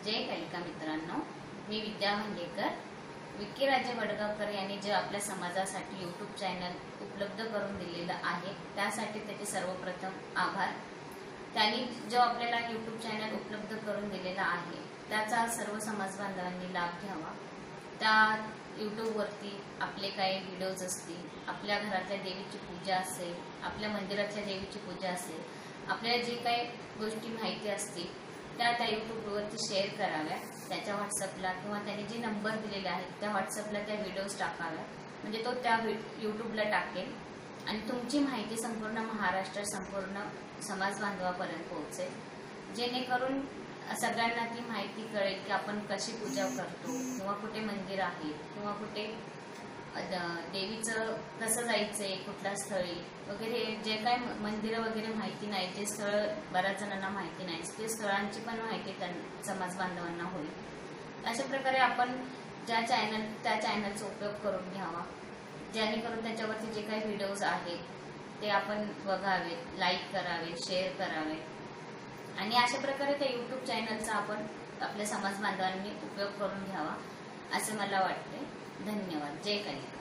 जय कालिका मित्रांनो, मी विद्या भांगेकर. विक्कीराजे वडगावकर यांनी जे आपल्या समाजासाठी यूट्यूब चॅनल उपलब्ध करून दिलेलं आहे त्यासाठी त्याचे सर्वप्रथम आभार. त्यांनी जो आपल्याला यूट्यूब चॅनल उपलब्ध करून दिलेला आहे त्याचा सर्व समाज बांधवांनी लाभ घ्यावा. त्या यूट्यूबवरती आपले काही व्हिडिओज असतील, आपल्या घरातल्या देवीची पूजा असेल, आपल्या मंदिरातल्या देवीची पूजा असेल, आपल्याला जे काही गोष्टी माहिती असतील त्या यूट्यूबवरती शेअर कराव्या. त्याच्या व्हॉट्सअपला किंवा त्यांनी जे नंबर दिलेले आहेत त्या व्हॉट्सअपला त्या व्हिडिओज टाकाव्या, म्हणजे तो त्या यूट्यूबला टाकेल आणि तुमची माहिती संपूर्ण महाराष्ट्र, संपूर्ण समाज बांधवापर्यंत पोहोचेल, जेणेकरून सगळ्यांना ती माहिती कळेल की आपण कशी पूजा करतो किंवा कुठे मंदिर आहे किंवा कुठे देवीचं कसं जायचंय, कुठल्या स्थळी वगैरे, जे काय मंदिरं वगैरे माहिती नाही, जे स्थळ बऱ्याच जणांना माहिती नाही, ते स्थळांची पण माहिती समाज बांधवांना होईल. अशा प्रकारे आपण त्या चॅनलचा उपयोग करून घ्यावा, जेणेकरून त्याच्यावरती जे काही व्हिडिओज आहेत ते आपण बघावे, लाईक करावे, शेअर करावे आणि अशा प्रकारे त्या यूट्यूब चॅनलचा आपण आपल्या समाज बांधवांनी उपयोग करून घ्यावा असं मला वाटते. धन्यवाद. जय कालिका.